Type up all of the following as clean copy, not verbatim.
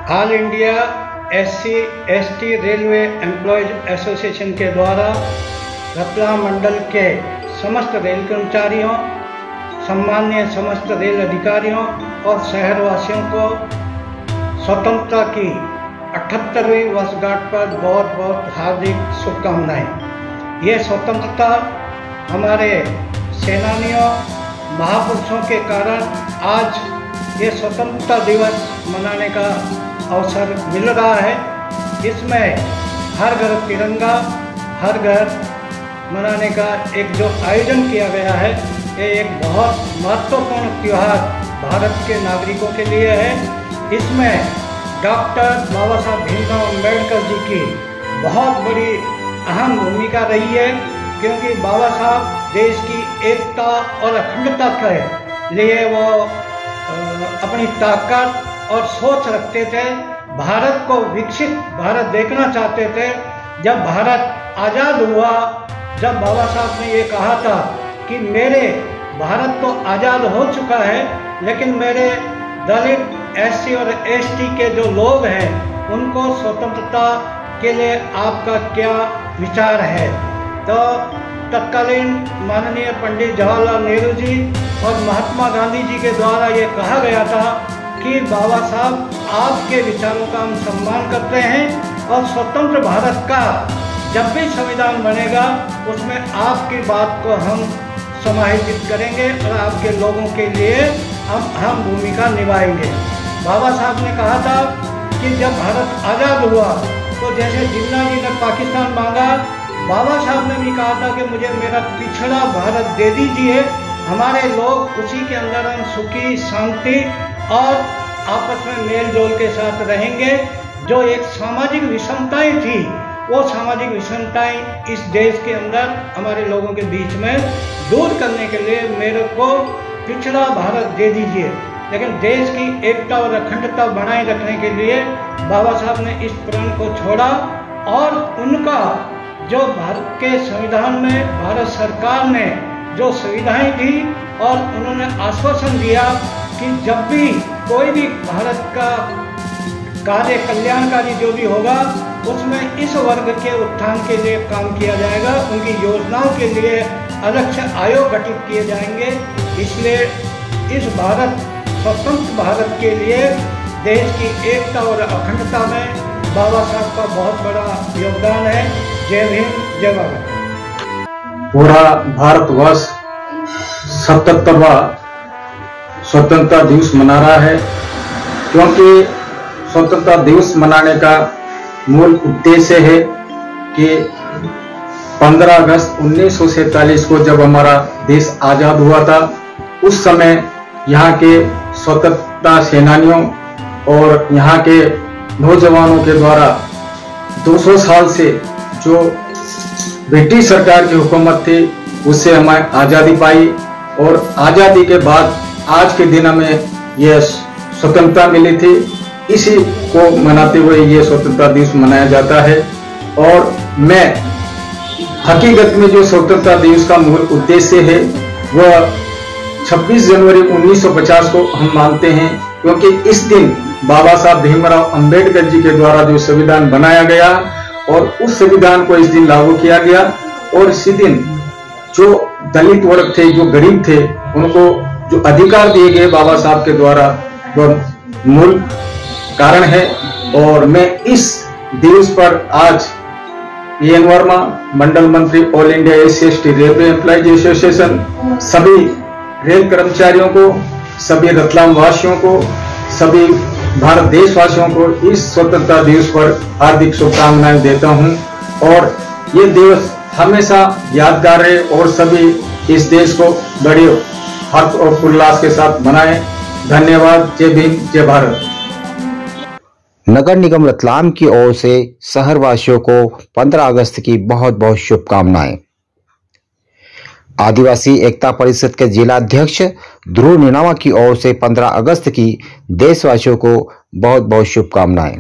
All India SC/ST railway employees association के द्वारा रतलाम मंडल के समस्त रेल कर्मचारियों, सम्मानीय समस्त रेल अधिकारियों और शहरवासियों को स्वतंत्रता की 78वीं वर्षगांठ पर बहुत बहुत हार्दिक शुभकामनाएं। ये स्वतंत्रता हमारे सेनानियों, महापुरुषों के कारण आज ये स्वतंत्रता दिवस मनाने का अवसर मिल रहा है। इसमें हर घर तिरंगा, हर घर मनाने का एक जो आयोजन किया गया है, ये एक बहुत महत्वपूर्ण त्यौहार भारत के नागरिकों के लिए है। इसमें डॉक्टर बाबा साहब भीमराव अम्बेडकर जी की बहुत बड़ी अहम भूमिका रही है, क्योंकि बाबा साहब देश की एकता और अखंडता के लिए वो अपनी ताकत और सोच रखते थे। भारत को विकसित भारत देखना चाहते थे। जब भारत आज़ाद हुआ, जब बाबा साहब ने ये कहा था कि मेरे भारत तो आज़ाद हो चुका है, लेकिन मेरे दलित, SC और ST के जो लोग हैं, उनको स्वतंत्रता के लिए आपका क्या विचार है। तो तत्कालीन माननीय पंडित जवाहरलाल नेहरू जी और महात्मा गांधी जी के द्वारा ये कहा गया था कि बाबा साहब, आपके विचारों का हम सम्मान करते हैं और स्वतंत्र भारत का जब भी संविधान बनेगा, उसमें आपकी बात को हम समाहित करेंगे और आपके लोगों के लिए हम भूमिका निभाएंगे। बाबा साहब ने कहा था कि जब भारत आज़ाद हुआ तो जैसे जिन्ना जी ने पाकिस्तान मांगा, बाबा साहब ने भी कहा था कि मुझे मेरा पिछड़ा भारत दे दीजिए। हमारे लोग उसी के अंदर हम सुखी, शांति और आपस में मेल जोल के साथ रहेंगे। जो एक सामाजिक विषमताएं थी, वो सामाजिक विषमताएं इस देश के अंदर हमारे लोगों के बीच में दूर करने के लिए मेरे को पिछड़ा भारत दे दीजिए। लेकिन देश की एकता और अखंडता बनाए रखने के लिए बाबा साहब ने इस प्रण को छोड़ा और उनका जो भारत के संविधान में भारत सरकार ने जो सुविधाएं दी और उन्होंने आश्वासन दिया कि जब भी कोई भी भारत का कार्य कल्याणकारी जो भी होगा, उसमें इस वर्ग के उत्थान के लिए काम किया जाएगा। उनकी योजनाओं के लिए अलग से आयोग गठित किए जाएंगे। इसलिए इस भारत, स्वतंत्र भारत के लिए देश की एकता और अखंडता में बाबा साहब का बहुत बड़ा योगदान है। जय भीम, जय भारत। पूरा भारतवर्ष 77वां स्वतंत्रता दिवस मना रहा है, क्योंकि स्वतंत्रता दिवस मनाने का मूल उद्देश्य है कि 15 अगस्त 1947 को जब हमारा देश आज़ाद हुआ था, उस समय यहाँ के स्वतंत्रता सेनानियों और यहाँ के नौजवानों के द्वारा 200 साल से जो ब्रिटिश सरकार की हुकूमत थी, उससे हमें आज़ादी पाई और आज़ादी के बाद आज के दिन हमें यह स्वतंत्रता मिली थी। इसी को मनाते हुए ये स्वतंत्रता दिवस मनाया जाता है। और मैं हकीकत में जो स्वतंत्रता दिवस का मूल उद्देश्य है, वह 26 जनवरी 1950 को हम मानते हैं, क्योंकि इस दिन बाबा साहब भीमराव अम्बेडकर जी के द्वारा जो संविधान बनाया गया और उस संविधान को इस दिन लागू किया गया। और इसी दिन जो दलित वर्ग थे, जो गरीब थे, उनको जो अधिकार दिए गए बाबा साहब के द्वारा, वह मूल कारण है। और मैं इस दिवस पर आज PN वर्मा, मंडल मंत्री, all India SC/ST railway employees association, सभी रेल कर्मचारियों को, सभी रतलाम वासियों को, सभी भारत देशवासियों को इस स्वतंत्रता दिवस पर हार्दिक शुभकामनाएं देता हूं। और ये दिवस हमेशा यादगार रहे और सभी इस देश को बड़े हर्ष और उल्लास के साथ मनाएं। धन्यवाद। जय भीम, जय भारत। नगर निगम रतलाम की ओर से शहरवासियों को 15 अगस्त की बहुत बहुत शुभकामनाएं। आदिवासी एकता परिषद के जिला अध्यक्ष ध्रुव नीनामा की ओर से 15 अगस्त की देशवासियों को बहुत बहुत शुभकामनाएं।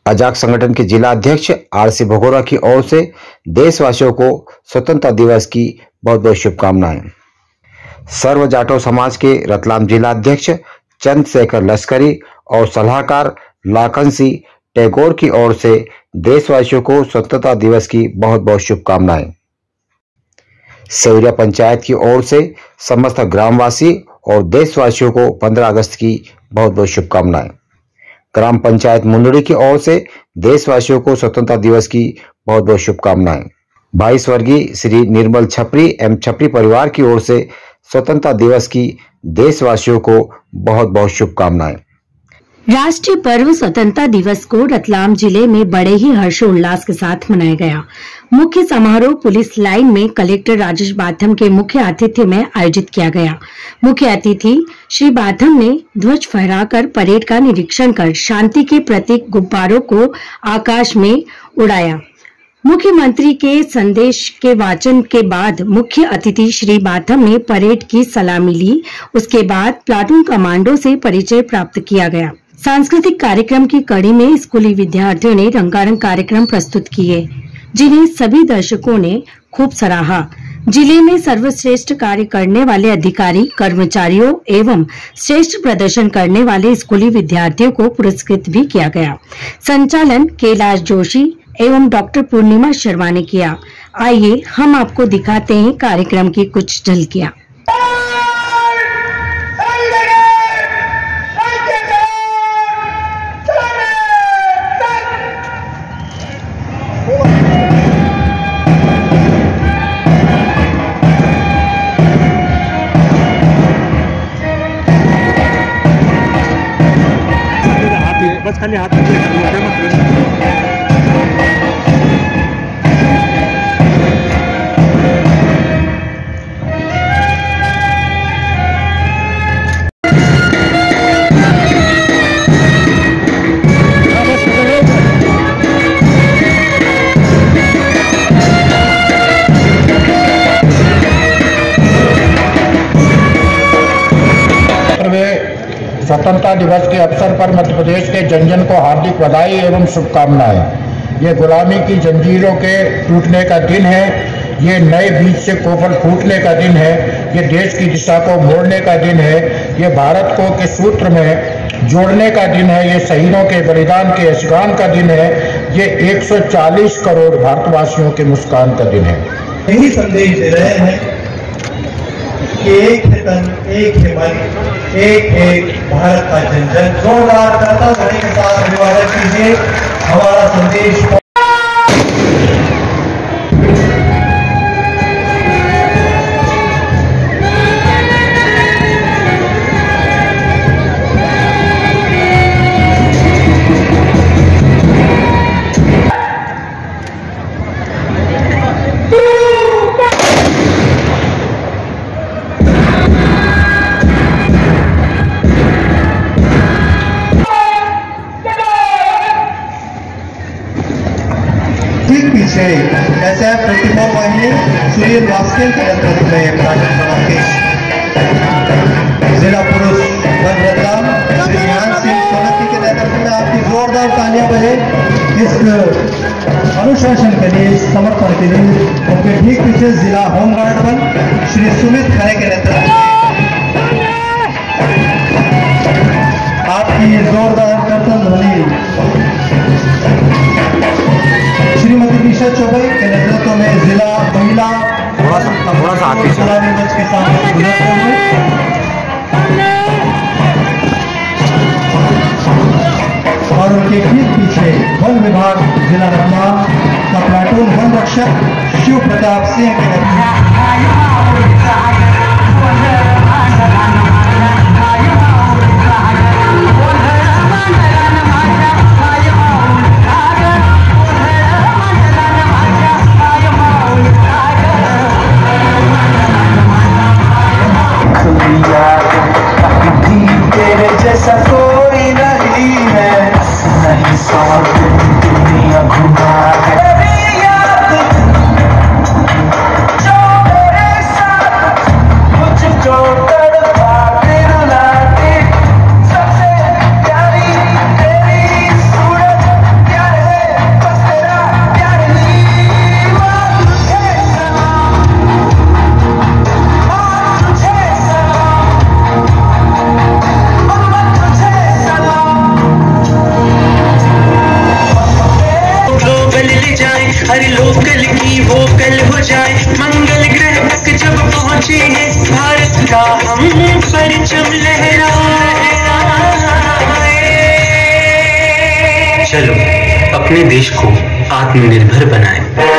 अजाक संगठन के जिला अध्यक्ष RC भगोरा की ओर से देशवासियों को स्वतंत्रता दिवस की बहुत बहुत शुभकामनाएं। सर्व जाटो समाज के रतलाम जिला अध्यक्ष चंद्रशेखर लश्करी और सलाहकार लाखन सिंह टैगोर की ओर से देशवासियों को स्वतंत्रता दिवस की बहुत बहुत शुभकामनाएं। सेवरिया पंचायत की ओर से समस्त ग्रामवासी और देशवासियों को 15 अगस्त की बहुत बहुत शुभकामनाएं। ग्राम पंचायत मुंदड़ी की ओर से देशवासियों को स्वतंत्रता दिवस की बहुत बहुत शुभकामनाएं। भाई स्वर्गीय श्री निर्मल छपरी एवं छपरी परिवार की ओर से स्वतंत्रता दिवस की देशवासियों को बहुत बहुत शुभकामनाएं। राष्ट्रीय पर्व स्वतंत्रता दिवस को रतलाम जिले में बड़े ही हर्षोल्लास के साथ मनाया गया। मुख्य समारोह पुलिस लाइन में कलेक्टर राजेश बाथम के मुख्य आतिथ्य में आयोजित किया गया। मुख्य अतिथि श्री बाथम ने ध्वज फहराकर परेड का निरीक्षण कर शांति के प्रतीक गुब्बारों को आकाश में उड़ाया। मुख्यमंत्री के संदेश के वाचन के बाद मुख्य अतिथि श्री बाथम ने परेड की सलामी ली। उसके बाद प्लाटून कमांडो से परिचय प्राप्त किया गया। सांस्कृतिक कार्यक्रम की कड़ी में स्कूली विद्यार्थियों ने रंगारंग कार्यक्रम प्रस्तुत किए, जिन्हें सभी दर्शकों ने खूब सराहा। जिले में सर्वश्रेष्ठ कार्य करने वाले अधिकारी, कर्मचारियों एवं श्रेष्ठ प्रदर्शन करने वाले स्कूली विद्यार्थियों को पुरस्कृत भी किया गया। संचालन कैलाश जोशी एवं डॉक्टर पूर्णिमा शर्मा ने किया। आइए हम आपको दिखाते हैं कार्यक्रम की कुछ झलकियां। बस खाली हाथ में स्वतंत्रता दिवस के अवसर पर मध्य प्रदेश के जन जन को हार्दिक बधाई एवं शुभकामनाएं। ये गुलामी की जंजीरों के टूटने का दिन है, ये नए बीज से कोपल फूटने का दिन है, ये देश की दिशा को मोड़ने का दिन है, ये भारत को के सूत्र में जोड़ने का दिन है, ये शहीदों के बलिदान के यशगान का दिन है, ये 140 करोड़ भारतवासियों के मुस्कान का दिन है। यही संदेश दे रहे हैं कि एक है तन, एक है मन, एक एक भारत का जन जन। जोरदार करता ध्वनि के साथ अभिवादन कीजिए हमारा संदेश। पीछे SF 24 वाहिनी सुनील वास्केल के नेतृत्व में जिला पुरुष वन रतलाम श्री ध्यान सिंह सोलंकी के नेतृत्व में आपकी जोरदार तालियां बजे इस अनुशासन के लिए, समर्पण के लिए। उनके ठीक पीछे जिला होमगार्ड वन श्री सुमित खरे के नेतृत्व में आपकी जोरदार कर्तन ध्वनि श्रीमती दिशा चौबई के नेतृत्व में जिला महिला सलामी मंच के सामने गुजरते हुए और उनके ठीक पीछे वन विभाग जिला रतलाम का प्लाटून वन रक्षक शिव प्रताप सिंह के नेतृत्व कि वो कल हो जाए, मंगल ग्रह तक जब पहुंचे हैं, भारत का हम परचम लहराए। चलो अपने देश को आत्मनिर्भर बनाएं।